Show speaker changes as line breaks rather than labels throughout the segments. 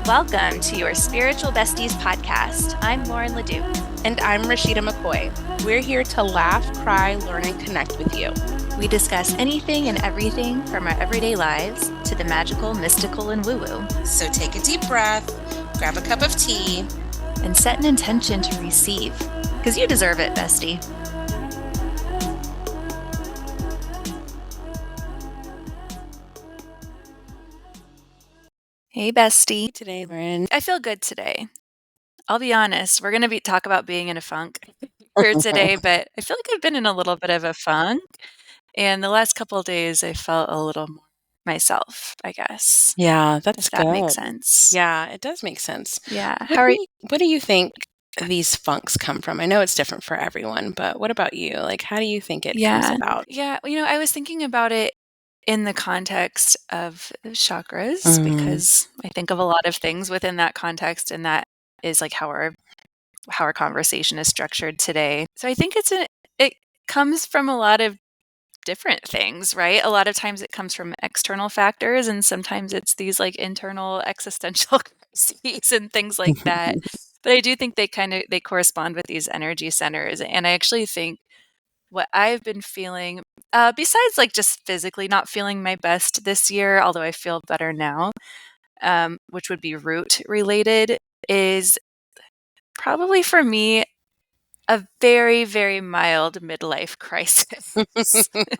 Welcome to Your Spiritual Besties Podcast. I'm Lauren Ledoux.
And I'm Rashida McCoy. We're here to laugh, cry, learn, and connect with you.
We discuss anything and everything from our everyday lives to the magical, mystical, and woo-woo.
So take a deep breath, grab a cup of tea,
and set an intention to receive, because you deserve it, bestie. Hey, bestie.
Today, Lauren.
I feel good today. I'll be honest, we're going to talk about being in a funk for today, but I feel like I've been in a little bit of a funk. And the last couple of days, I felt a little more myself, I guess.
Yeah, that's
good. If that
good.
makes sense.
Yeah, it does make sense.
Yeah.
What do you think these funks come from? I know it's different for everyone, but what about you? Like, how do you think it comes about?
Yeah. I was thinking about it in the context of chakras, because I think of a lot of things within that context, and that is like how our conversation is structured today. So I think it comes from a lot of different things, right? A lot of times it comes from external factors, and sometimes it's these like internal existential crises and things like that. But I do think they correspond with these energy centers. And I actually think what I've been feeling, besides like just physically not feeling my best this year, although I feel better now, which would be root related, is probably for me a very, very mild midlife crisis.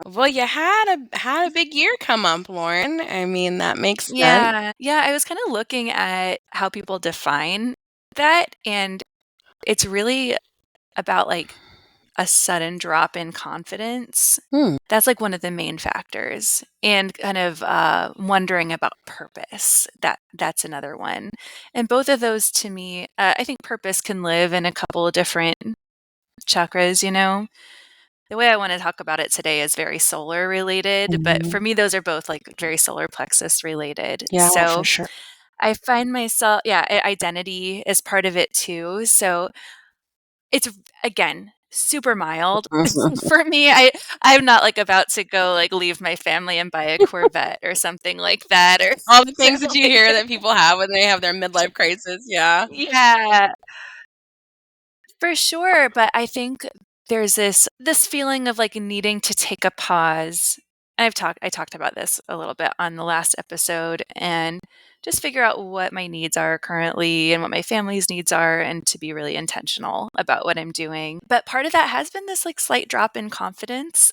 Well, you had a big year come up, Lauren. I mean, that makes sense.
Yeah. I was kind of looking at how people define that, and it's really about like a sudden drop in confidence. That's like one of the main factors, and kind of wondering about purpose. That's another one. And both of those, to me, I think purpose can live in a couple of different chakras. The way I want to talk about it today is very solar related, but for me, those are both like very solar plexus related.
Yeah,
so
for sure.
I find myself, identity is part of it too. So it's, again, super mild for me. I'm not like about to go like leave my family and buy a Corvette or something like that, or
all the things that you hear that people have when they have their midlife crisis. Yeah.
Yeah, for sure. But I think there's this feeling of like needing to take a pause. I talked about this a little bit on the last episode, and just figure out what my needs are currently and what my family's needs are, and to be really intentional about what I'm doing. But part of that has been this like slight drop in confidence,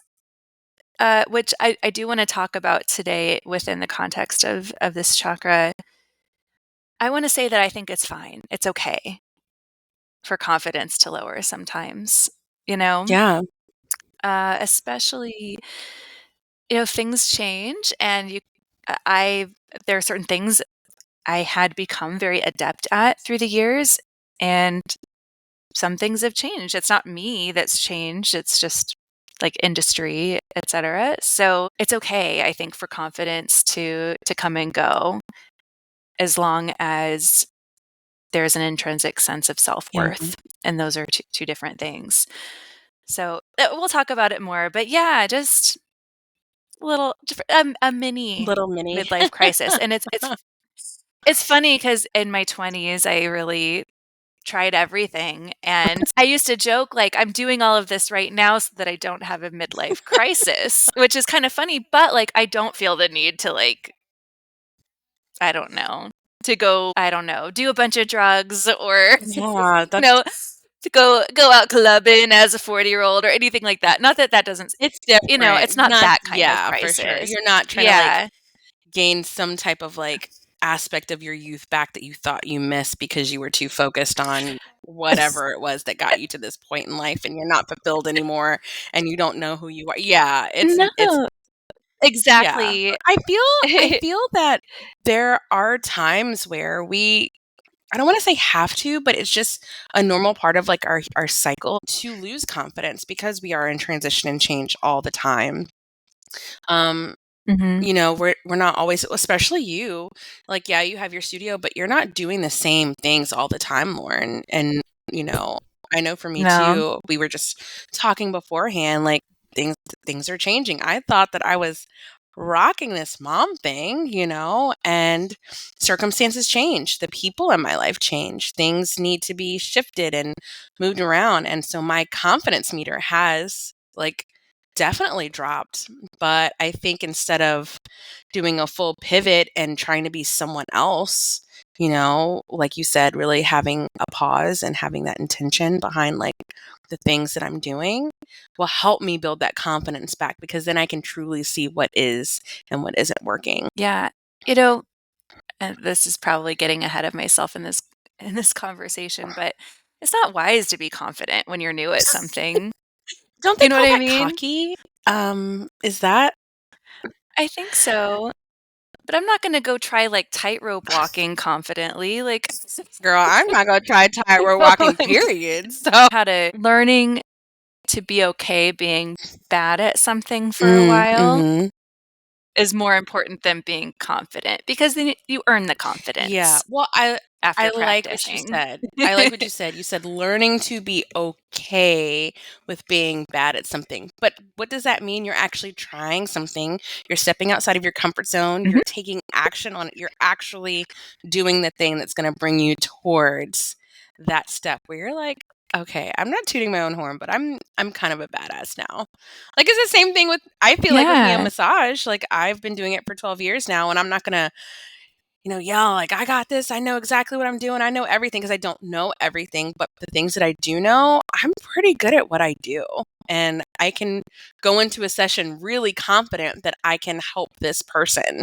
which I do want to talk about today within the context of this chakra. I want to say that I think it's fine. It's okay for confidence to lower sometimes,
Yeah.
Especially, things change, and there are certain things I had become very adept at through the years, and some things have changed. It's not me that's changed. It's just like industry, etc. So it's okay, I think, for confidence to come and go, as long as there's an intrinsic sense of self-worth. And those are two different things. So we'll talk about it more. But yeah, just a mini midlife crisis. And it's funny because in my 20s, I really tried everything. And I used to joke, like, I'm doing all of this right now so that I don't have a midlife crisis, which is kind of funny. But like, I don't feel the need to like, I don't know, do a bunch of drugs, or, to go out clubbing as a 40-year-old or anything like that. Not that doesn't,
It's different.
it's not that kind of crisis.
For sure. You're not trying to like gain some type of like aspect of your youth back that you thought you missed because you were too focused on whatever it was that got you to this point in life, and you're not fulfilled anymore and you don't know who you are. Yeah, it's
exactly.
Yeah. I feel that there are times where I don't want to say have to, but it's just a normal part of like our cycle to lose confidence, because we are in transition and change all the time. We're not always, especially you, like, yeah, you have your studio, but you're not doing the same things all the time, Lauren. And, I know for me too, we were just talking beforehand, like things are changing. I thought that I was rocking this mom thing, and circumstances change. The people in my life change. Things need to be shifted and moved around. And so my confidence meter has definitely dropped. But I think instead of doing a full pivot and trying to be someone else, like you said, really having a pause and having that intention behind the things that I'm doing will help me build that confidence back, because then I can truly see what is and what isn't working.
Yeah. And this is probably getting ahead of myself in this conversation, but it's not wise to be confident when you're new at something.
Don't they
You know what
call
I
that
mean?
cocky? Is that
I think so. But I'm not gonna go try, tightrope walking confidently,
girl, I'm not gonna try tightrope
so,
walking, period. So
how to learning to be okay being bad at something for a while
mhm.
is more important than being confident, because then you earn the
Yeah.
confidence
Well, I
after
like what you
practicing.
said. I like what you said. You said learning to be okay with being bad at something. But what does that mean? You're actually trying something. You're stepping outside of your comfort zone.
Mhm.
You're taking action on it. You're actually doing the thing that's going to bring you towards that step where you're like, okay, I'm not tooting my own horn, but I'm kind of a badass now. It's the same thing with, I feel like, with me on
Yeah.
massage. I've been doing it for 12 years now, and I'm not going to yell I got this. I know exactly what I'm doing. I know everything, because I don't know everything, but the things that I do know, I'm pretty good at what I do. And I can go into a session really confident that I can help this person.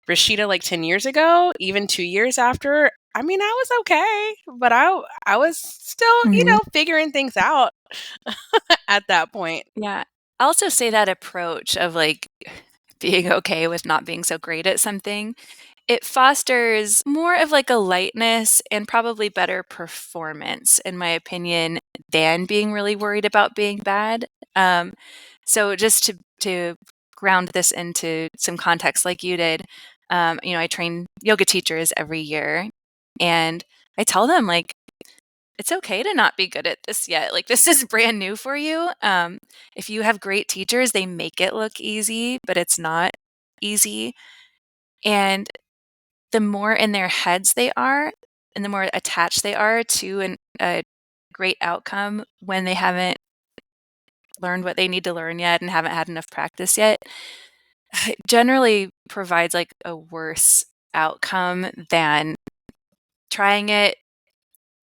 Rashida, 10 years ago, even 2 years after, I mean, I was okay, but I was still,
Mhm.
figuring things out at that point.
Yeah. I also say that approach of, being okay with not being so great at something, it fosters more of, a lightness and probably better performance, in my opinion, than being really worried about being bad. So just to ground this into some context like you did, I train yoga teachers every year, and I tell them, it's okay to not be good at this yet. This is brand new for you. If you have great teachers, they make it look easy, but it's not easy. And the more in their heads they are, and the more attached they are to a great outcome when they haven't learned what they need to learn yet and haven't had enough practice yet, it generally provides a worse outcome than trying it,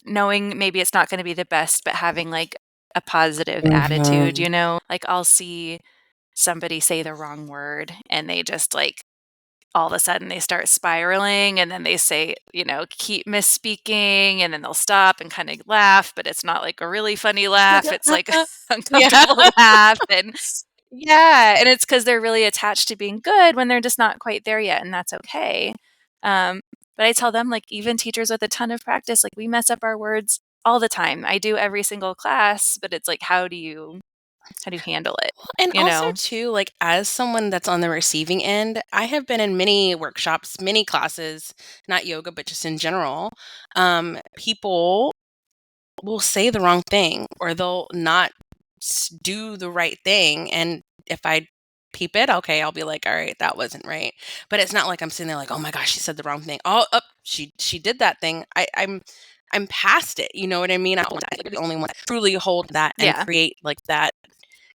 knowing maybe it's not going to be the best, but having a positive attitude,
Mhm.
I'll see somebody say the wrong word and they just all of a sudden they start spiraling, and then they say, keep misspeaking, and then they'll stop and kind of laugh, but it's not a really funny laugh. It's
Yeah.
uncomfortable laugh. And yeah, and it's because they're really attached to being good when they're just not quite there yet, and that's okay. Um, but I tell them, even teachers with a ton of practice, we mess up our words all the time. I do every single class, but it's how do you handle it?
And
You
also
know?
too, as someone that's on the receiving end, I have been in many workshops, many classes, not yoga, but just in general. People will say the wrong thing, or they'll not do the right thing. And if I peep it, okay, I'll be like, all right, that wasn't right. But it's not like I'm sitting there like, oh my gosh, she said the wrong thing. Oh, she did that thing. I'm past it. You know what I mean? I'm the only one that truly hold that and
Yeah.
create that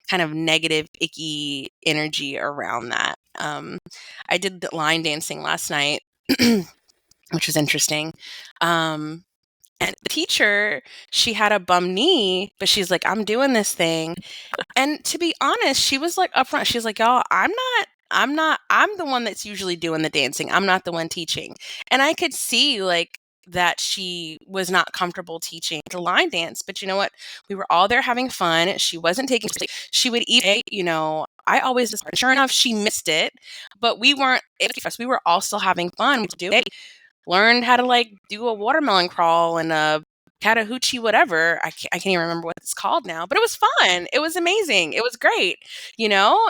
kind of negative, icky energy around that. I did the line dancing last night, which was interesting. And the teacher, she had a bum knee, but she's like, I'm doing this thing. And to be honest, she was upfront. She's like, y'all, I'm the one that's usually doing the dancing. I'm not the one teaching. And I could see that she was not comfortable teaching the line dance. But you know what? We were all there having fun. She wasn't taking, she would eat, I always, sure enough, she missed it, but we weren't, we were all still having fun. We do it. Learned how to do a watermelon crawl and a Chattahoochee, whatever. I can't even remember what it's called now, but it was fun. It was amazing. It was great,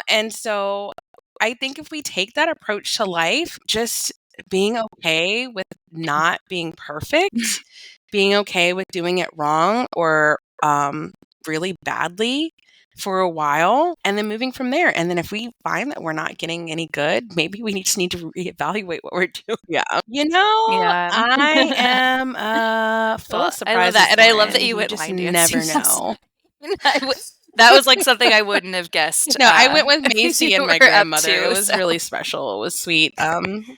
And so I think if we take that approach to life, just being okay with not being perfect, being okay with doing it wrong or really badly, for a while and then moving from there. And then if we find that we're not getting any good, maybe we just need to reevaluate what we're doing. Yeah.
Yeah.
I am full
Well,
of
I love
surprises,
that, and I love that
Lauren.
you
You
went
just
line dancing
never
last
know.
night. That was like something I wouldn't have guessed.
No, I went with Macy
you
and my
were up
grandmother. It
to.
was
So
really special. It was sweet.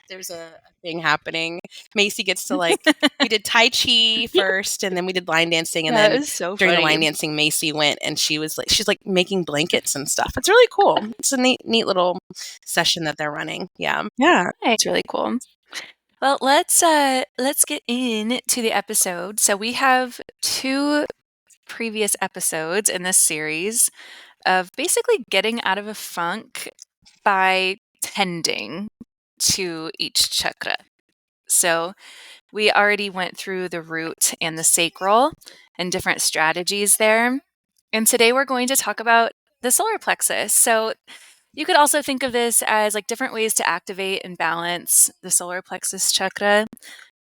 There's a thing happening. Macy gets to we did Tai Chi first, and then we did line dancing, and
yeah, it
then
was so
during the
funny.
line dancing, Macy went and she's making blankets and stuff. It's really cool. It's a neat little session that they're running. Yeah.
It's really cool. Well, let's get into the episode. So we have 2 previous episodes in this series of basically getting out of a funk by tending to each chakra. So we already went through the root and the sacral and different strategies there. And today we're going to talk about the solar plexus. So you could also think of this as like different ways to activate and balance the solar plexus chakra.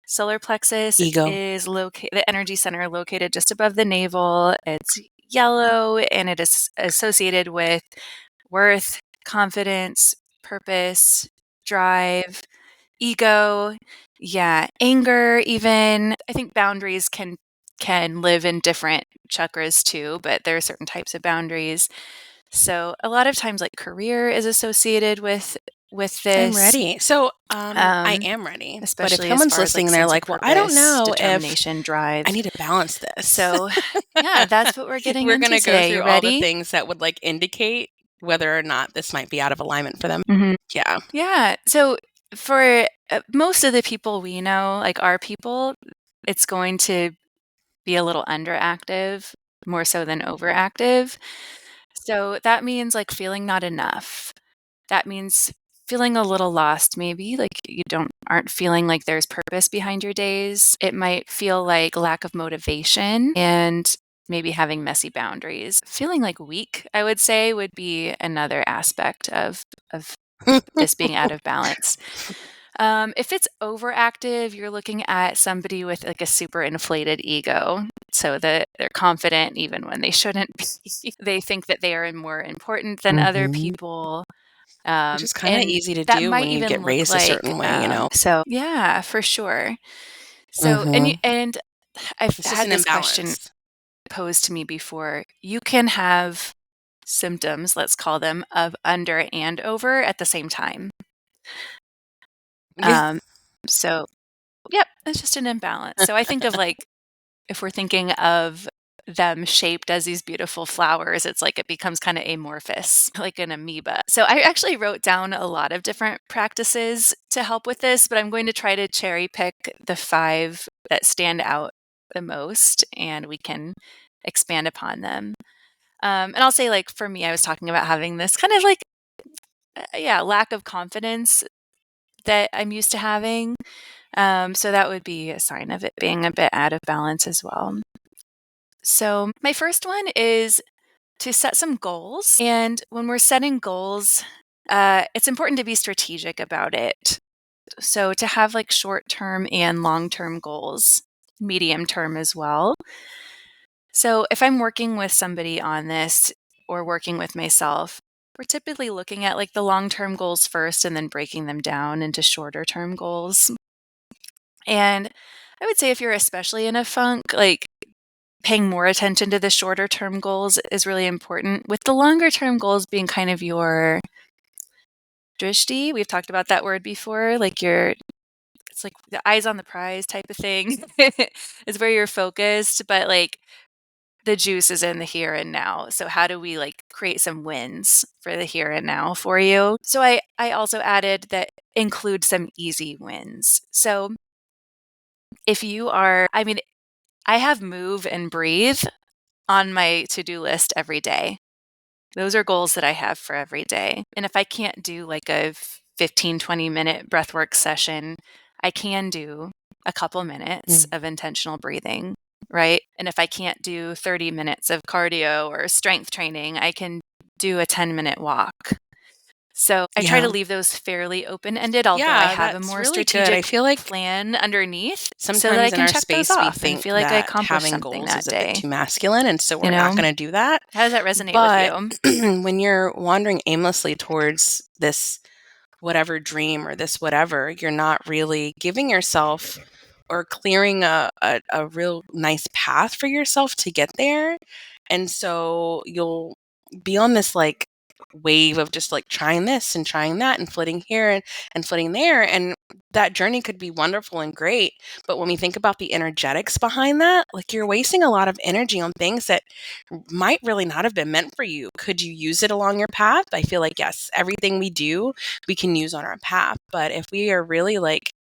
Solar plexus
Ego.
is the energy center located just above the navel. It's yellow and it is associated with worth, confidence, purpose, drive, ego, anger even. I think boundaries can live in different chakras too, but there are certain types of boundaries. So a lot of times like career is associated with
I'm
this.
ready. So I am ready. But if
Especially as
someone's
far as like
listening and they're
sense of
like, well, I don't
purpose,
know if
determination, drive.
I need to balance this.
So yeah, that's what we're getting
We're
into
going to go
today.
through
You
all the
ready?
things that would indicate whether or not this might be out of alignment for them.
Mhm.
Yeah.
Yeah. So for most of the people we know, like our people, it's going to be a little underactive, more so than overactive. So that means like feeling not enough. That means feeling a little lost, maybe like you aren't feeling like there's purpose behind your days. It might feel like lack of motivation and maybe having messy boundaries. Feeling like weak, I would say, would be another aspect of this being out of balance. If it's overactive, you're looking at somebody with like a super inflated ego. So that they're confident even when they shouldn't be. They think that they are more important than other people.
Which is kind of
And
easy to
that
do
might
when you
even
get
look
raised a
like,
certain way.
so yeah, for sure. So, and I've
It's just
had
an
this question
imbalance.
posed to me before. You can have symptoms, let's call them, of under and over at the same time.
Yeah.
So, yep, it's just an imbalance. So I think of like, if we're thinking of them shaped as these beautiful flowers, it's like it becomes kind of amorphous, like an amoeba. So I actually wrote down a lot of different practices to help with this, but I'm going to try to cherry pick the 5 that stand out the most, and we can expand upon them. And I'll say, like, for me, I was talking about having this kind of like, lack of confidence that I'm used to having. So that would be a sign of it being a bit out of balance as well. So my first one is to set some goals. And when we're setting goals, it's important to be strategic about it. So to have like short-term and long-term goals, medium-term as well. So if I'm working with somebody on this or working with myself, we're typically looking at like the long-term goals first and then breaking them down into shorter-term goals. And I would say if you're especially in a funk, like paying more attention to the shorter term goals is really important, with the longer term goals being kind of your drishti. We've talked about that word before, like it's like the eyes on the prize type of thing. Is where you're focused, but like the juice is in the here and now. So how do we like create some wins for the here and now for you? So I also added that include some easy wins. So if you are, I mean, I have move and breathe on my to-do list every day. Those are goals that I have for every day. And if I can't do like a 15, 20-minute breathwork session, I can do a couple minutes of intentional breathing, right? And if I can't do 30 minutes of cardio or strength training, I can do a 10-minute walk. So I try to leave those fairly open-ended, although I have a
that's
more
really good. I
strategic
feel like
plan underneath so that I
sometimes in
can
our
check those
space we
off and
think
feel like I
that
accomplished
having
something
goals
that
is a bit
day.
too masculine, and so we're
You
not
know?
going to do that.
How does that resonate with
But
you?
when you're wandering aimlessly towards this whatever dream or this whatever, you're not really giving yourself or clearing a real nice path for yourself to get there. And so you'll be on this like wave of just like trying this and trying that and flitting here and flitting there. And that journey could be wonderful and great. But when we think about the energetics behind that, like you're wasting a lot of energy on things that might really not have been meant for you. Could you use it along your path? I feel like, yes, everything we do, we can use on our path. But if we are really like,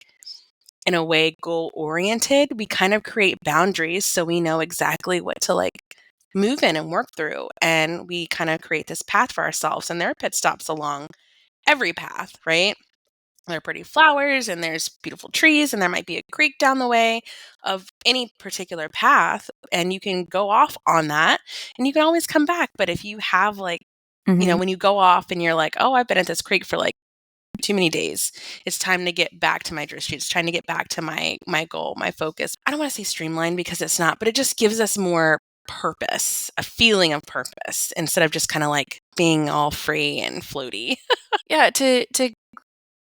in a way, goal oriented, we kind of create boundaries so we know exactly what to like move in and work through. And we kind of create this path for ourselves. And there are pit stops along every path, right? There are pretty flowers and there's beautiful trees and there might be a creek down the way of any particular path, and you can go off on that and you can always come back. But if you have like,
Mhm.
when you go off and you're like, oh, I've been at this creek for like too many days, it's time to get back to my drishti. It's trying to get back to my goal, my focus. I don't want to say streamlined because it's not, but it just gives us more purpose, a feeling of purpose, instead of just kind of like being all free and floaty.
Yeah, to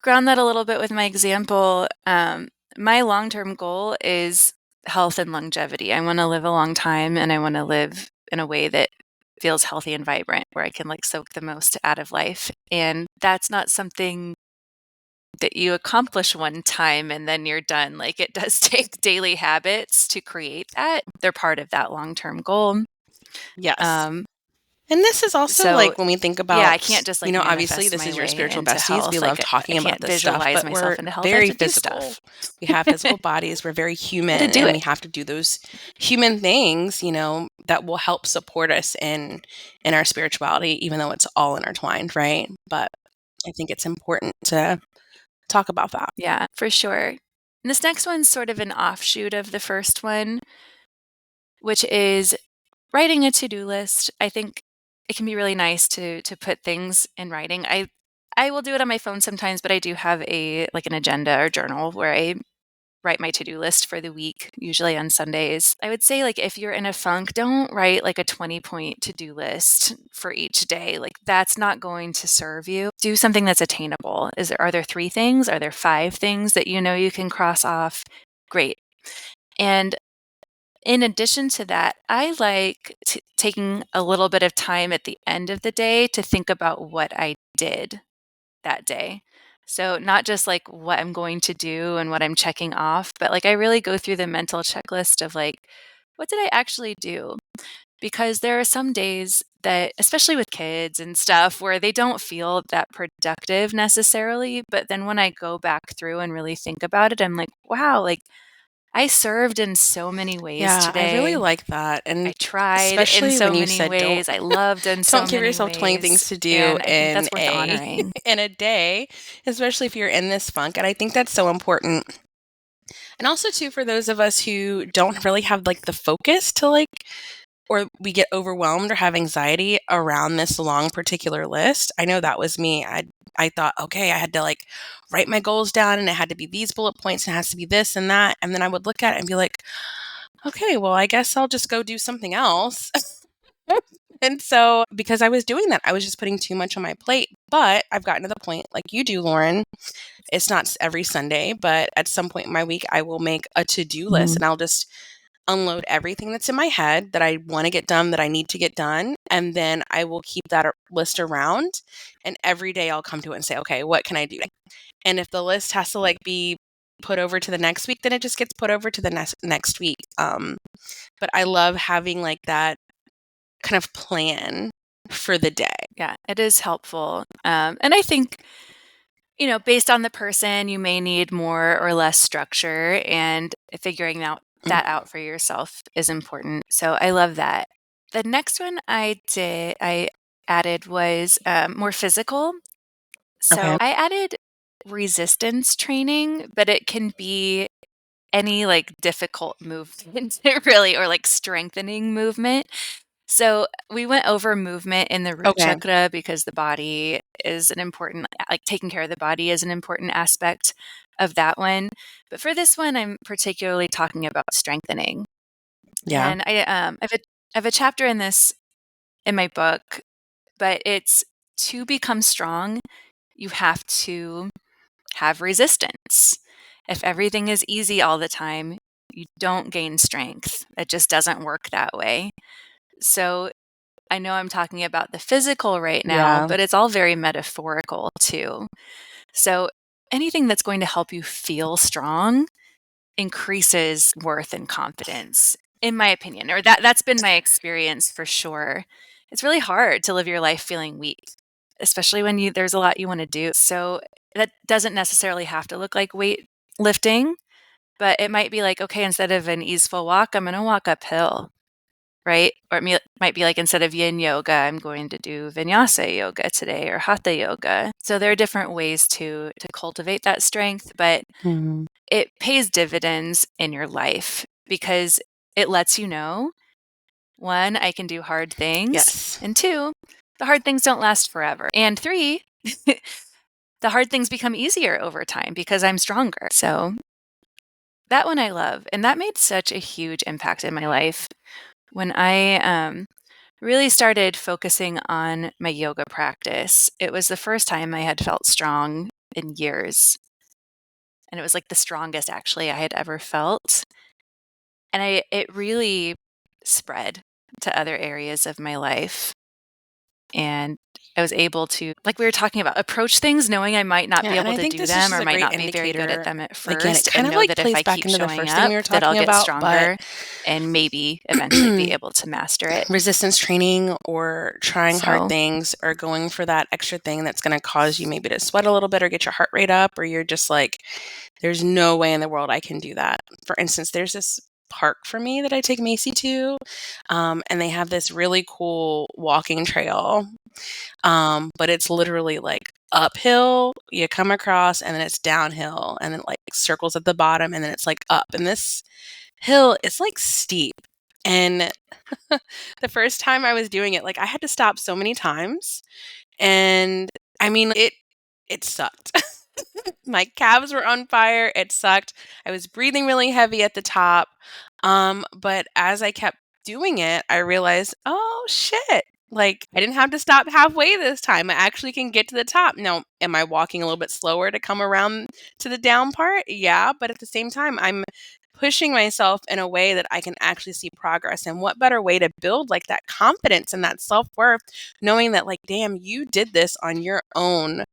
ground that a little bit with my example, my long-term goal is health and longevity. I wanna live a long time, and I wanna live in a way that feels healthy and vibrant, where I can, like, soak the most out of life, and that's not something that you accomplish one time and then you're done. Like, it does take daily habits to create that. They're part of that long-term goal.
Yes.
Um,
And this is also like
so
when we think
yeah,
about,
I can't just, like,
obviously
manifest
this
my
is your
way
spiritual
into
besties. We
health.
love
Like, I
talking about
can't
this stuff,
visualize
but we're
myself into health. I have
very
to do
physical.
stuff.
We have physical bodies. We're very
I had to
human,
do
and
it.
we have to do those human things, that will help support us in our spirituality, even though it's all intertwined, right? But I think it's important to talk about that.
Yeah, for sure. And this next one's sort of an offshoot of the first one, which is writing a to-do list. I think it can be really nice to put things in writing. I will do it on my phone sometimes, but I do have an agenda or journal where I write my to-do list for the week, usually on Sundays. I would say, like, if you're in a funk, don't write like a 20-point to-do list for each day. Like, that's not going to serve you. Do something that's attainable. Are there 3 things? Are there 5 things that you know you can cross off? Great. And in addition to that, I like taking a little bit of time at the end of the day to think about what I did that day. So, not just like what I'm going to do and what I'm checking off, but like I really go through the mental checklist of like, what did I actually do? Because there are some days that, especially with kids and stuff, where they don't feel that productive necessarily. But then when I go back through and really think about it, I'm like, wow, like I served in so many ways
Yeah, I really
today.
like that.
I
And
tried in
especially
so
when you
many
said don't
ways. I loved in
don't
so
give
many
yourself 20 things
ways.
to do
And I think
in
that's worth
a
honoring.
in a day, especially if you're in this funk. And I think that's so important. And also too, for those of us who don't really have like the focus to like, or we get overwhelmed or have anxiety around this long particular list. I know that was me. I thought, okay, I had to like write my goals down and it had to be these bullet points and it has to be this and that. And then I would look at it and be like, okay, well, I guess I'll just go do something else. And so, because I was doing that, I was just putting too much on my plate. But I've gotten to the point, like you do, Lauren. It's not every Sunday, but at some point in my week, I will make a to do list
Mhm.
and I'll just unload everything that's in my head that I want to get done, that I need to get done. And then I will keep that list around. And every day I'll come to it and say, okay, what can I do? And if the list has to like be put over to the next week, then it just gets put over to the next week. But I love having like that kind of plan for the day.
Yeah, it is helpful. And I think, based on the person, you may need more or less structure, and figuring out
Mm.
that out for yourself is important. So I love that. The next one I added was more physical.
Okay.
So I added resistance training, but it can be any like difficult movement, really, or like strengthening movement. So we went over movement in the root
Okay.
chakra because the body is an important, like taking care of the body is an important aspect of that one. But for this one, I'm particularly talking about strengthening.
Yeah.
And I have a chapter in this in my book, but it's to become strong, you have to have resistance. If everything is easy all the time, you don't gain strength. It just doesn't work that way. So I know I'm talking about the physical right now,
Yeah.
but it's all very metaphorical too. So anything that's going to help you feel strong increases worth and confidence, in my opinion, or that's been my experience for sure. It's really hard to live your life feeling weak, especially when there's a lot you want to do. So that doesn't necessarily have to look like weight lifting, but it might be like, okay, instead of an easeful walk, I'm going to walk uphill, right? Or might be like, instead of yin yoga, I'm going to do vinyasa yoga today or hatha yoga. So there are different ways to cultivate that strength, but
Mhm.
it pays dividends in your life because it lets you know, one, I can do hard things,
Yes.
and two, the hard things don't last forever, and three, the hard things become easier over time because I'm stronger. So that one I love, and that made such a huge impact in my life when I really started focusing on my yoga practice. It was the first time I had felt strong in years, and it was like the strongest actually I had ever felt. And it really spread to other areas of my life. And I was able to, like we were talking about, approach things knowing I might not
Yeah,
be
and
able
I
to
think
do
this is
them
just
or
a
might
great
not be very good at
indicator.
them at
Again, it
first,
kind
and
of
know
like
that if
plays
I
back
keep
into the
showing
first thing
up,
we were
that I'll
talking
get
about, but
stronger and maybe eventually be able to master it.
resistance training or trying hard
So,
things or going for that extra thing that's going to cause you maybe to sweat a little bit or get your heart rate up, or you're just like, there's no way in the world I can do that. For instance, there's this park for me that I take Macy to, and they have this really cool walking trail, but it's literally like uphill, you come across, and then it's downhill, and then like circles at the bottom, and then it's like up. And this hill is like steep. And the first time I was doing it, like I had to stop so many times. And I mean, it sucked. My calves were on fire. It sucked. I was breathing really heavy at the top. But as I kept doing it, I realized, oh shit. Like I didn't have to stop halfway this time. I actually can get to the top. Now, am I walking a little bit slower to come around to the down part? Yeah, but at the same time, I'm pushing myself in a way that I can actually see progress. And what better way to build like that confidence and that self-worth, knowing that like, damn, you did this on your own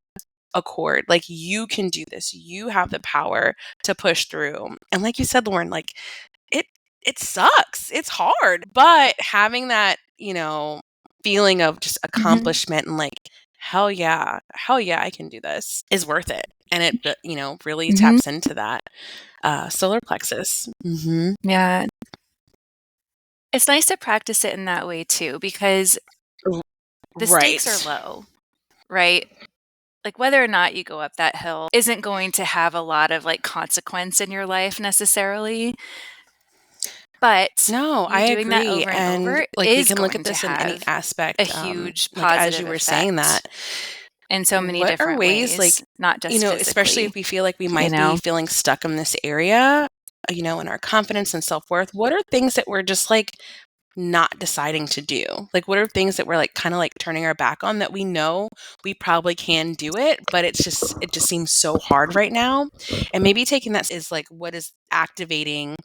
accord. Like you can do this. You have the power to push through. And like you said, Lauren, like it it sucks. It's hard. But having that, feeling of just
mhm,
accomplishment and like, hell yeah, I can do this is worth it. And it, really
mhm,
taps into that solar plexus. Mm-hmm.
yeah. It's nice to practice it in that way too, because the stakes are
Right.
low, right? Like whether or not you go up that hill isn't going to have a lot of like consequence in your life necessarily, but
No, I
you doing that
agree.
over and
And
over
like we
is
can look at
going to
this in any
have a
aspect.
huge
Like as you
positive
were saying that,
effect in so many
what are
different
ways
ways,
like,
not just
especially
physically,
if we feel like we
you
might be
know?
feeling stuck in this area, in our confidence and self-worth, what are things that we're just like not deciding to do? Like what are things that we're like kind of like turning our back on that we know we probably can do it, but it just seems so hard right now. And maybe taking that is like what is activating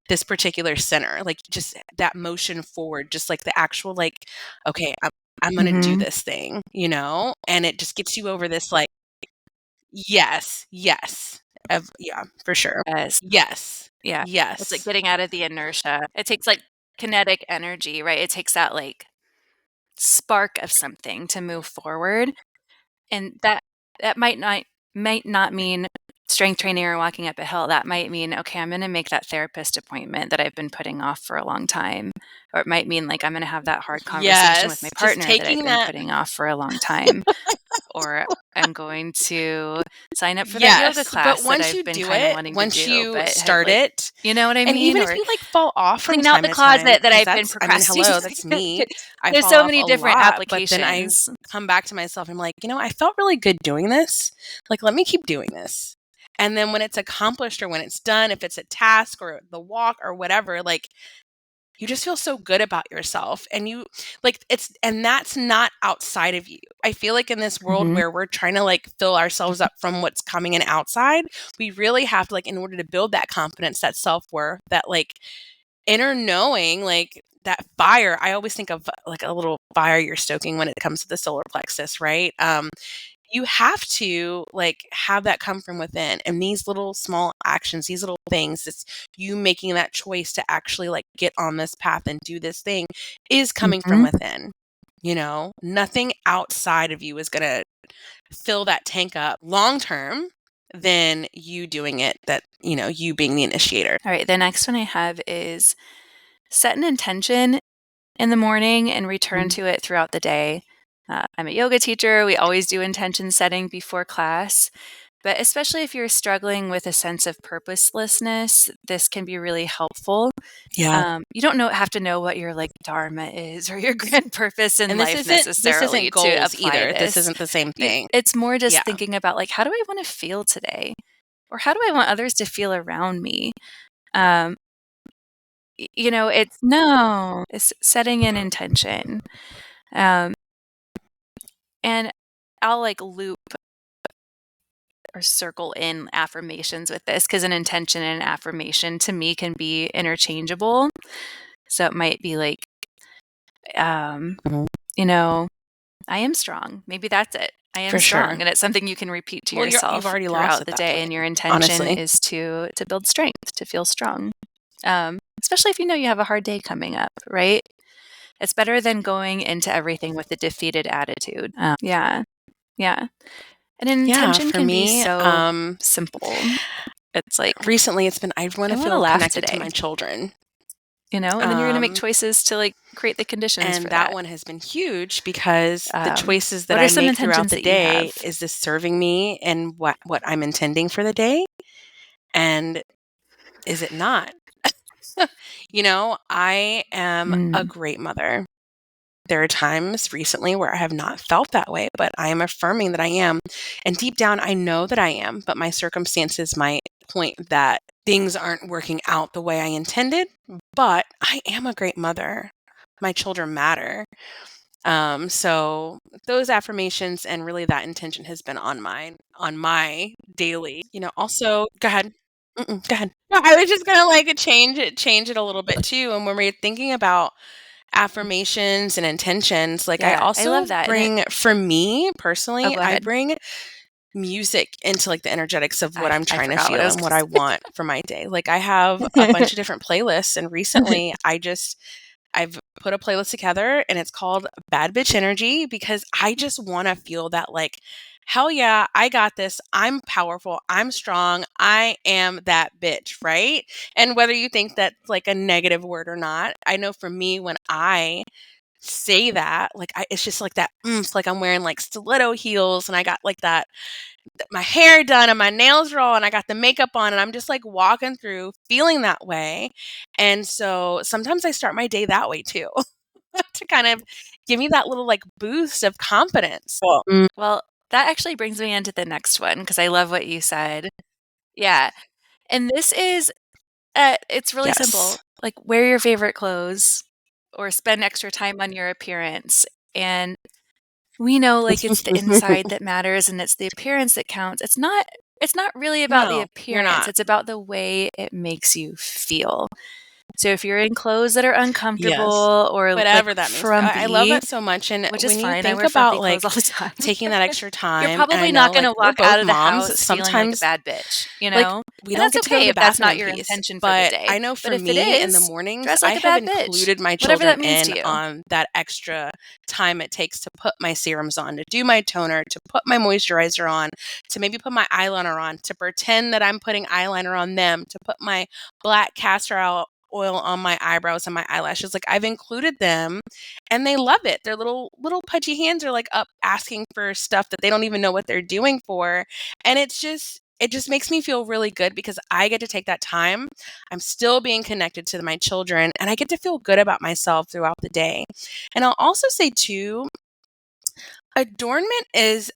this particular center, like just that motion forward, just like the actual like, okay, I'm gonna do
Mhm.
this thing, and it just gets you over this like, yes, yes, yeah, for sure,
Yes.
yes,
Yeah. It's like
yes,
getting out of the inertia. It takes like kinetic energy, right? It takes that like spark of something to move forward. And that might not mean strength training or walking up a hill. That might mean, okay, I'm going to make that therapist appointment that I've been putting off for a long time. Or it might mean like I'm going to have that hard conversation with my
yes, just
partner that I've
taking
been
that,
putting off for a long time. Or I'm going to sign up for that yoga
yes, but
class that
once
I've
you
been
do
kind of
it,
wanting to
once
do,
you
but have
start
like
it,
You know what I
And
mean?
even if
Or
you like fall off from
clean out
time
the
to time,
closet that
'cause
I've been
that's, I mean,
procrastinating.
hello, that's me. I
There's
fall
so
off
many
a
different
lot, but then I
applications.
come back to myself. I'm like, I felt really good doing this. Like, let me keep doing this. And then when it's accomplished or when it's done, if it's a task or the walk or whatever, like, you just feel so good about yourself. And you like and that's not outside of you. I feel like in this world
Mhm.
where we're trying to like fill ourselves up from what's coming in outside, we really have to, like, in order to build that confidence, that self-worth, that like inner knowing, like that fire. I always think of like a little fire you're stoking when it comes to the solar plexus, right? You have to like have that come from within, and these little small actions, these little things, it's you making that choice to actually like get on this path and do this thing, is coming from
Mhm.
within. Nothing outside of you is going to fill that tank up long term than you doing it, that you being the initiator.
All right, the next one I have is set an intention in the morning and return
Mhm.
to it throughout the day. I'm a yoga teacher. We always do intention setting before class, but especially if you're struggling with a sense of purposelessness, this can be really helpful.
Yeah.
You don't have to know what your like dharma is or your grand purpose in
And
life
this
necessarily
isn't
to
goals
apply
either. This
this.
isn't the same thing.
It's more just
Yeah.
thinking about like, how do I want to feel today? Or how do I want others to feel around me? Um, it's setting an intention. Um, and I'll like loop or circle in affirmations with this because an intention and an affirmation to me can be interchangeable. So it might be like,
Mhm.
you know, I am strong. Maybe that's it. I am
For sure.
strong. And it's something you can repeat to
Well, you've
yourself
already lost
throughout
at
the
that
day.
point,
And your intention
honestly.
is to build strength, to feel strong. Especially if you know you have a hard day coming up, right? It's better than going into everything with a defeated attitude. Yeah. Yeah. And an
Yeah,
intention
for
can be
me,
so simple. It's like,
recently it's been, I want
I
to
want to
feel
laugh
connected to
today,
my children.
and then you're going to make
Um,
choices to like create the conditions
and
for
that
that.
one has been huge because the choices that
What are
I
some
make throughout
intentions
the
that you
day,
have?
is this serving me and what I'm intending for the day? And is it not? I am a
Mm.
great mother. There are times recently where I have not felt that way, but I am affirming that I am. And deep down, I know that I am, but my circumstances might point that things aren't working out the way I intended. But I am a great mother. My children matter. So those affirmations and really that intention has been on my daily. Also, go ahead. Go ahead. No, I was just gonna like change it a little bit too. And when we're thinking about affirmations and intentions, like I
Yeah, I
also
love that. And
bring, for me
oh,
personally,
go
I
ahead.
bring music into like the energetics of what I'm
I
trying to
forgot what I
feel
was
and what
going
I
to
want for my day. Like I have a bunch of different playlists, and
say.
recently I've put a playlist together and it's called Bad Bitch Energy, because I just want to feel that like, hell yeah, I got this. I'm powerful. I'm strong. I am that bitch, right? And whether you think that's like a negative word or not, I know for me, when I say that, like it's just like that oomph, like I'm wearing like stiletto heels and I got like that, my hair done and my nails raw and I got the makeup on and I'm just like walking through feeling that way. And so sometimes I start my day that way too, to kind of give me that little like boost of confidence. Well,
Well, that actually brings me into the next one because I love what you said. Yeah. And this is, it's really simple.
yes.
Like, wear your favorite clothes or spend extra time on your appearance. And we know like it's the inside that matters and it's the appearance that counts. It's not really about the
No, you're
appearance.
not.
It's about the way it makes you feel. So if you're in clothes that are
Yes.
uncomfortable or like
Whatever that means. I love
frumpy,
that so much. And
which is
when you
fine, I
think
wear frumpy
about
clothes
like
all the time.
taking that extra
You're
time, and I
probably not
know
going
like
to
we're
walk out
both
of the
moms,
house feeling like a
sometimes
bad bitch,
like we
And
don't
that's
get to go to
okay
the
if that's
bathroom
not
in
your
peace.
intention for the
But
day.
I know
But
for
if it
me in the
is,
mornings,
dress
I
like a
have
bad bitch,
included my
whatever
children
that means to
in
you.
on that extra time it takes to put my serums on, to do my toner, to put my moisturizer on, to maybe put my eyeliner on, to pretend that I'm putting eyeliner on them, to put my black castor oil on my eyebrows and my eyelashes. Like I've included them and they love it. Their little pudgy hands are like up asking for stuff that they don't even know what they're doing for. And it just makes me feel really good because I get to take that time. I'm still being connected to my children, and I get to feel good about myself throughout the day. And I'll also say too, adornment is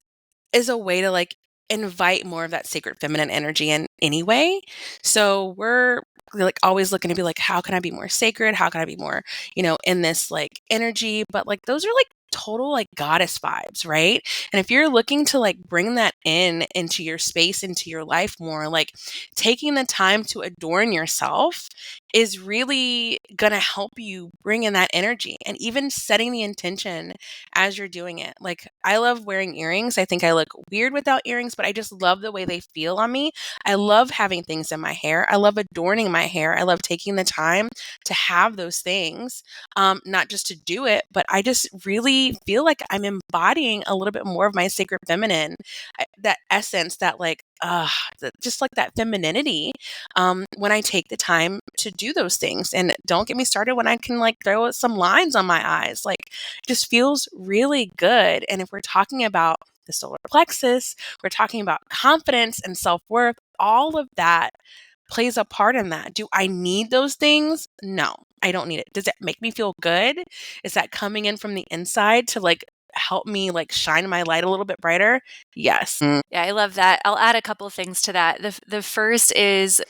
a way to like invite more of that sacred feminine energy in anyway. So we're like always looking to be like, how can I be more sacred? How can I be more, in this like energy? But like those are like total like goddess vibes, right? And if you're looking to like bring that into your space, into your life more, like taking the time to adorn yourself is really gonna help you bring in that energy, and even setting the intention as you're doing it. Like, I love wearing earrings. I think I look weird without earrings, but I just love the way they feel on me. I love having things in my hair. I love adorning my hair. I love taking the time to have those things, not just to do it, but I just really feel like I'm embodying a little bit more of my sacred feminine, that essence, that like, just like that femininity, when I take the time to do those things. And don't get me started when I can like throw some lines on my eyes. Like, it just feels really good. And if we're talking about the solar plexus, we're talking about confidence and self-worth, all of that plays a part in that. Do I need those things? No, I don't need it. Does it make me feel good? Is that coming in from the inside to like help me like shine my light a little bit brighter? Yes.
Yeah, I love that. I'll add a couple things to that. The first is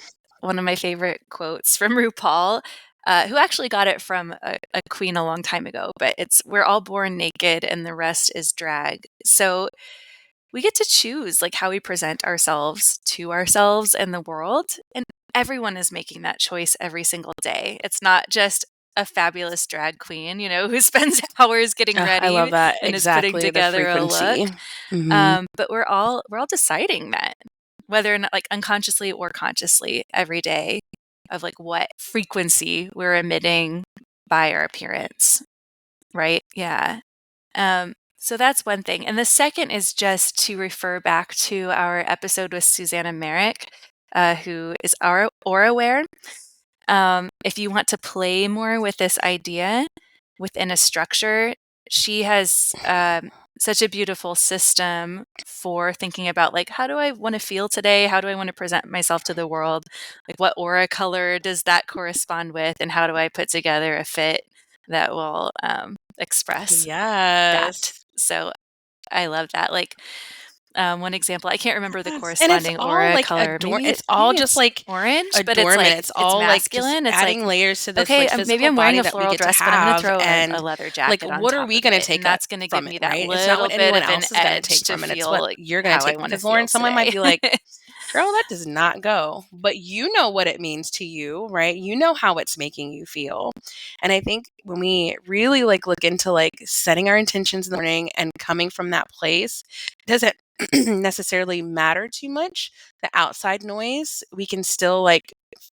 one of my favorite quotes from RuPaul, who actually got it from a queen a long time ago, but it's, "We're all born naked and the rest is drag." So we get to choose like how we present ourselves to ourselves and the world, and everyone is making that choice every single day. It's not just a fabulous drag queen, who spends hours getting
I love
ready
that.
and is putting
Exactly. The
together a look.
frequency. Mhm.
But we're all deciding that, whether or not, like, unconsciously or consciously, every day, of like what frequency we're emitting by our appearance, right? Yeah. So that's one thing. And the second is just to refer back to our episode with Susanna Merrick, who is our aura aware. If you want to play more with this idea within a structure, she has such a beautiful system for thinking about, like, how do I want to feel today? How do I want to present myself to the world? Like, what aura color does that correspond with? And how do I put together a fit that will express that?
Yes.
So I love that. Like, one example, I can't remember the
Yes, and it's
corresponding
all
aura
like
color.
it's
Maybe
all just
it's
like
orange, but it's
adornment.
like
It's
it's
all like just
masculine. It's like,
adding layers to this
okay,
like
maybe
physical
I'm wearing
body
a
that we
floral
get to
dress, but I'm going to
have,
throw a
and
leather
like
jacket on
what are
top
we
of
going to
it, and
take
that's going to give
from it,
me that
right? It's not
little
what
bit
anyone
of an
else is going to
edge
take
to
from it. It's
feel
what
like
you're going to
how I
take,
want to
because
feel
Lauren, someone
today.
might be like, girl, that does not go. But you know what it means to you, right? You know how it's making you feel. And I think when we really like look into like setting our intentions in the morning and coming from that place, it doesn't necessarily matter too much, the outside noise. We can still like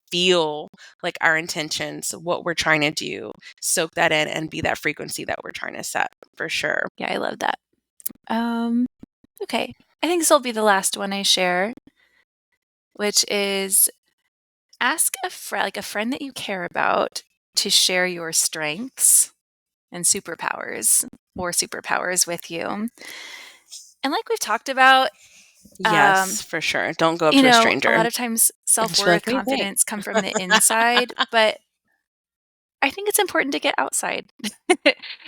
feel like our intentions, what we're trying to do, soak that in and be that frequency that we're trying to set, for sure.
Yeah, I love that. Okay. I think this will be the last one I share, which is ask a friend, like a friend that you care about, to share your strengths and superpowers or superpowers with you. And like we've talked about,
Yes, for sure. Don't go up to a
a
stranger
lot of times
and just be like,
self-worth,
what do you think?
confidence come from the inside, but I think it's important to get outside.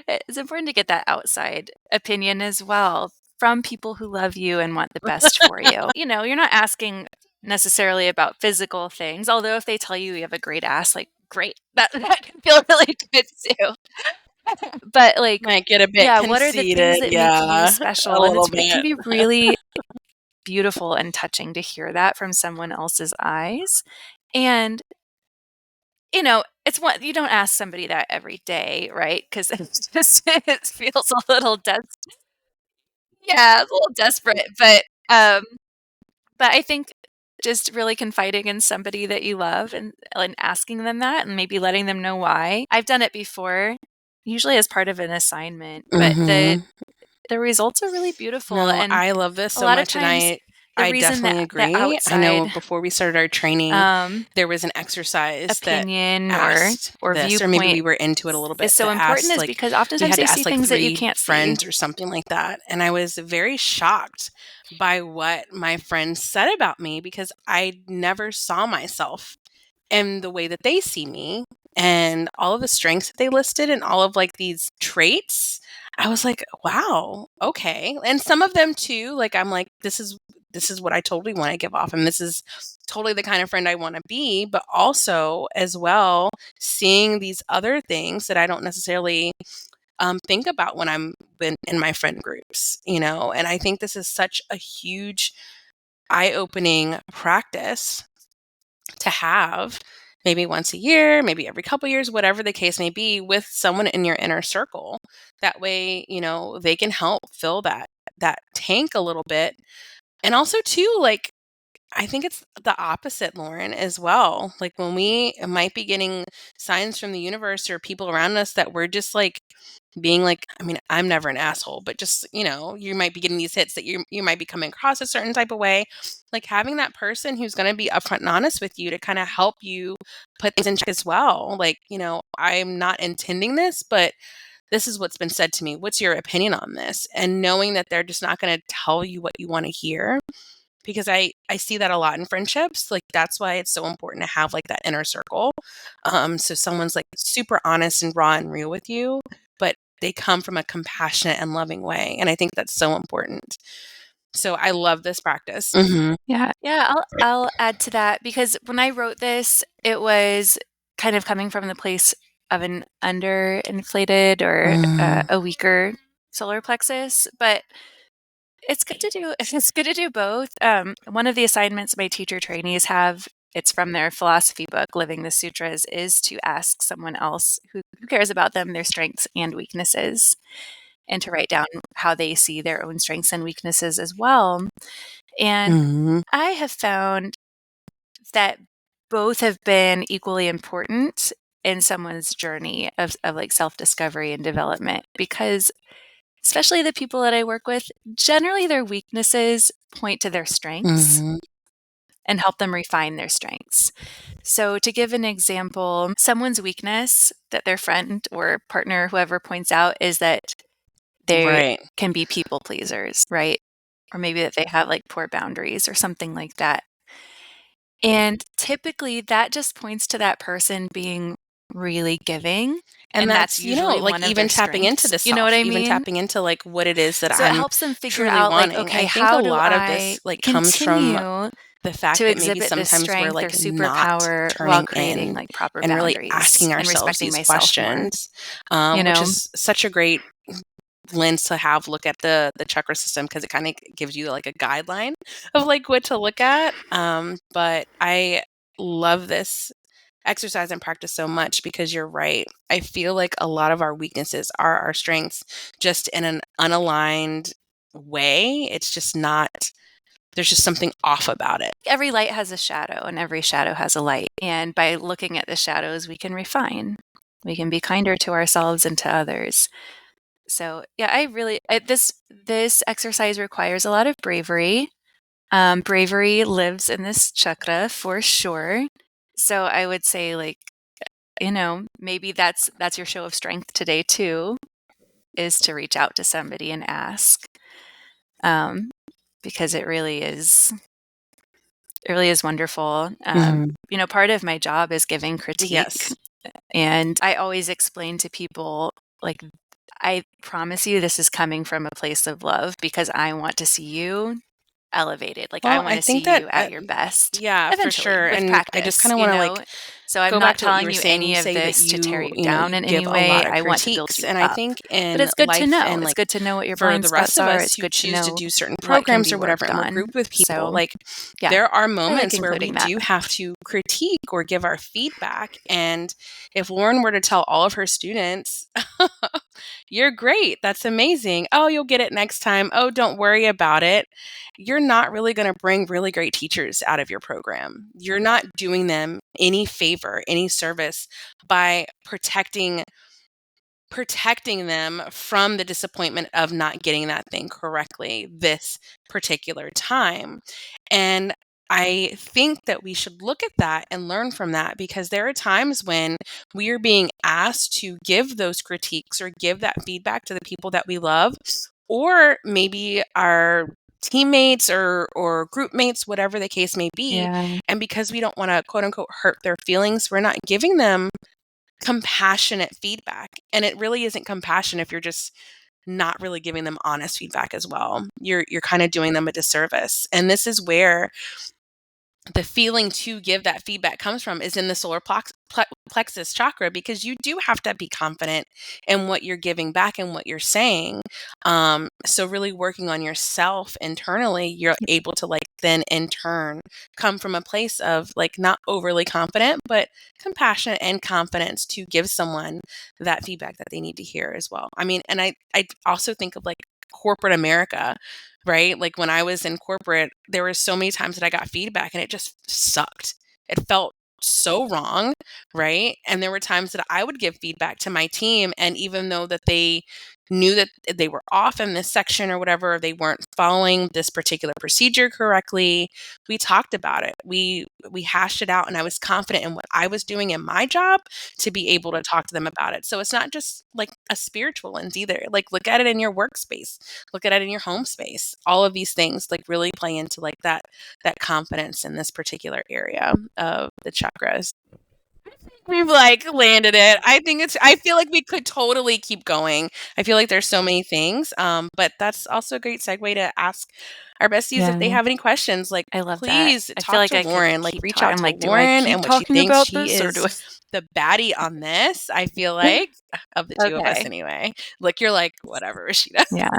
It's important to get that outside opinion as well from people who love you and want the best for you. You're not asking necessarily about physical things, although if they tell you you have a great ass, like, great. That can feel really good too. But like,
Might get a bit
yeah, what are the things
conceited.
that make you
Yeah, a
special? And
little
it can
bit.
be really beautiful and touching to hear that from someone else's eyes. And it's what you don't ask somebody that every day, right? Because it feels a little yeah, it's a little desperate. But I think just really confiding in somebody that you love and asking them that and maybe letting them know why. I've done it before, usually as part of an assignment, but the
Hmm.
the results are really beautiful.
No,
And
I love this
a
so
lot of
much, and
times, the
I
reason
definitely
that
agree. I know
outside
before we started our training, there was an exercise that
opinion
asked
or
this, or maybe we
viewpoint
were into it a little bit,
is so
that
important
asked,
is
like,
because
we
oftentimes
had
they
to
see
ask like
things that you
3
can't see.
friends or something like that. And I was very shocked by what my friends said about me, because I never saw myself in the way that they see me, and all of the strengths that they listed and all of like these traits. I was like, wow, okay. And some of them too, like, I'm like, this is what I totally want to give off, and this is totally the kind of friend I want to be. But also as well, seeing these other things that I don't necessarily think about when I'm in my friend groups, and I think this is such a huge eye-opening practice to have, maybe once a year, maybe every couple years, whatever the case may be, with someone in your inner circle. That way, they can help fill that tank a little bit. And also too, like, I think it's the opposite, Lauren, as well. Like, when we might be getting signs from the universe or people around us that we're just like being like, I mean, I'm never an asshole, but just, you might be getting these hits that you might be coming across a certain type of way. Like, having that person who's going to be upfront and honest with you to kind of help you put things in check as well. Like, I'm not intending this, but this is what's been said to me. What's your opinion on this? And knowing that they're just not going to tell you what you want to hear, because I see that a lot in friendships. Like, that's why it's so important to have like that inner circle. So someone's like super honest and raw and real with you, but they come from a compassionate and loving way. And I think that's so important. So I love this practice.
Yeah. Yeah, I'll add to that because when I wrote this, it was kind of coming from the place of an underinflated or a weaker solar plexus, but it's good to do both. One of the assignments my teacher trainees have, it's from their philosophy book, Living the Sutras, is to ask someone else who cares about them their strengths and weaknesses, and to write down how they see their own strengths and weaknesses as well. And I have found that both have been equally important in someone's journey of like self-discovery and development, because especially the people that I work with, generally their weaknesses point to their strengths and help them refine their strengths. So, to give an example, someone's weakness that their friend or partner, whoever points out, is that they
Right.
can be people pleasers, right? Or maybe that they have like poor boundaries or something like that. And typically that just points to that person being really giving.
And
And that's
that's,
usually
like,
one of
even
their
tapping into
strengths.
the
You know what
self,
I
even
mean?
tapping into like what it is that
So it
I'm
helps them figure
truly
out, like,
wanting.
okay,
I think a
how do
lot of
I
this like comes from
continue
the fact
to
that maybe
exhibit this
sometimes we're
strength or
like not
superpower while
turning
creating
in
like proper
and really
boundaries
asking
and
ourselves
respecting
these
myself more,
questions,
you
which
know?
is such a great lens to have look at the chakra system, because it kind of gives you like a guideline of like what to look at. But I love this exercise and practice so much, because you're right. I feel like a lot of our weaknesses are our strengths, just in an unaligned way. It's just not, there's just something off about it.
Every light has a shadow and every shadow has a light. And by looking at the shadows, we can refine. We can be kinder to ourselves and to others. So yeah, this exercise requires a lot of bravery. Bravery lives in this chakra for sure. So I would say, like, maybe that's your show of strength today too, is to reach out to somebody and ask, because it really is wonderful. Part of my job is giving critique,
Yes.
and I always explain to people, like, I promise you this is coming from a place of love because I want to see you elevated. Like, I
Well,
want
I
to see
think that,
you at your best
yeah, for
eventually
sure.
with
And I just
practice,
kind of want to like
So I'm
go back
not
to what you
telling
were
you
saying. You
any of
say that
this to tear you
you
down in any
give a lot
way.
of
I want to build
critiques.
you
And I
up.
think
But
in
it's good to
life,
know.
and
It's
like
good to know what your
for
blind
the rest
spots
of
are.
us
It's
who
good to
choose to
know
do certain
what can
programs
be
or whatever,
worked
and we're
on.
grouped with people,
So,
like,
yeah,
there are
I like
moments where we
including that.
do have to critique or give our feedback. And if Lauren were to tell all of her students, you're great, that's amazing, oh, you'll get it next time, oh, don't worry about it, you're not really going to bring really great teachers out of your program. You're not doing them any favor, any service by protecting protecting them from the disappointment of not getting that thing correctly this particular time. And I think that we should look at that and learn from that, because there are times when we are being asked to give those critiques or give that feedback to the people that we love, or maybe our teammates or group mates, whatever the case may be.
Yeah.
And because we don't want to quote unquote hurt their feelings, we're not giving them compassionate feedback. And it really isn't compassion if you're just not really giving them honest feedback as well. You're kind of doing them a disservice. And this is where the feeling to give that feedback comes from, is in the solar plexus chakra, because you do have to be confident in what you're giving back and what you're saying. So really working on yourself internally, you're able to like then in turn come from a place of like not overly confident, but compassionate and confidence to give someone that feedback that they need to hear as well. I mean, and I also think of like corporate America, right? Like when I was in corporate, there were so many times that I got feedback and it just sucked. It felt so wrong, right? And there were times that I would give feedback to my team, and even though that they knew that they were off in this section or whatever, they weren't following this particular procedure correctly, we talked about it. We hashed it out, and I was confident in what I was doing in my job to be able to talk to them about it. So it's not just like a spiritual lens either. Like look at it in your workspace, look at it in your home space. All of these things like really play into like that confidence in this particular area of the chakras. We've like landed it. I feel like we could totally keep going. I feel like there's so many things. But that's also a great segue to ask our besties if they have any questions. Like,
I love
please
that. I feel
talk
like
to
I could
Lauren. Like,
keep
reach
talking.
out to
Like, do I
Lauren
keep
and what she
talking
thinks.
about
She
this, or do I?
is the baddie on this, I feel like, of the two of us
Okay.
anyway. Like, you're like, whatever, Rashida.
Yeah.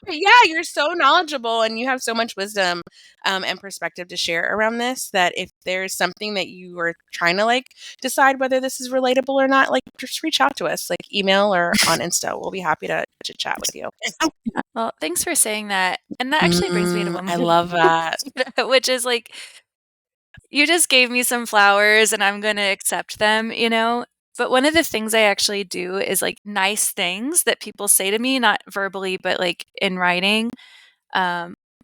But yeah, you're so knowledgeable and you have so much wisdom and perspective to share around this, that if there's something that you are trying to like decide whether this is relatable or not, like just reach out to us, like email or on Insta. We'll be happy to chat with you.
Well, thanks for saying that. And that actually brings me to one
I
more
love that.
which is like, you just gave me some flowers and I'm going to accept them, you know? But one of the things I actually do is like nice things that people say to me, not verbally, but like in writing.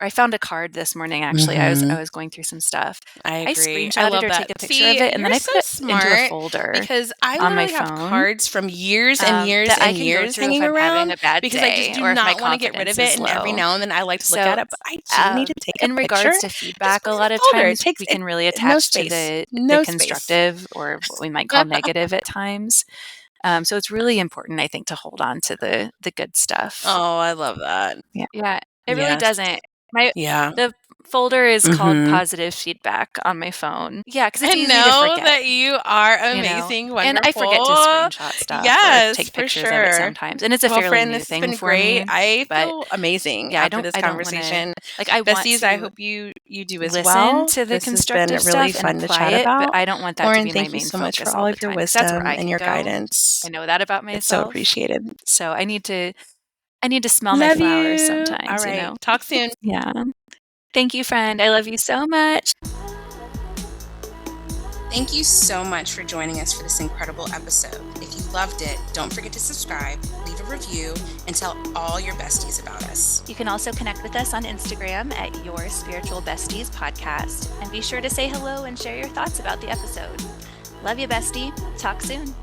I found a card this morning, actually. I was going through some stuff.
I agree. I
screenshot
love
it or
that.
take a picture
See,
of it, and then
you're
I
so
put it into a
smart,
folder
because I
on my
literally have
phone
cards from years and years
that I
and
can go
years
through if
hanging
I'm having
around,
a bad
because I just
day
do
or if my
not want to get rid of
confidence
it.
is
And every
low.
now and then I like to look
So,
at it, but I do need to take a
in
picture.
regards to
Just
feedback,
put
a
it in
lot
a
of
folder. It
times
takes
we can really
no
attach to
space.
the
No space.
constructive, or what we might call negative at times. So it's really important, I think, to hold on to the good stuff.
Oh, I love that.
Yeah, it really
Yes.
doesn't.
Yeah.
The folder is called positive feedback on my phone. Yeah, because it's
I
easy to
know
forget,
that you are
you know?
amazing,
And I forget to
wonderful.
screenshot stuff or
Yes,
take
for
pictures of it
sure.
sometimes, and it's a
Well,
fairly
friend,
new
this has
thing
been
for
great.
me,
I
but
feel amazing
yeah,
after this
I don't wanna,
conversation.
like, I want
Besties, I
to
hope you do as
listen
well.
to the
This has been
constructive
really
stuff and
fun to
apply
chat
it, but
about.
I don't want that to
Lauren,
be my
thank you
main
so much
focus
for
all
all
the
of your
time, 'cause that's where
wisdom
I
and
can
your
go.
guidance.
I know that about
It's so
myself.
appreciated.
So I need to smell my
Love
flowers
you.
sometimes,
All
you
right.
know?
Talk soon.
Yeah. Thank you, friend. I love you so much.
Thank you so much for joining us for this incredible episode. If you loved it, don't forget to subscribe, leave a review, and tell all your besties about us.
You can also connect with us on Instagram at Your Spiritual Besties Podcast, and be sure to say hello and share your thoughts about the episode. Love you, bestie. Talk soon.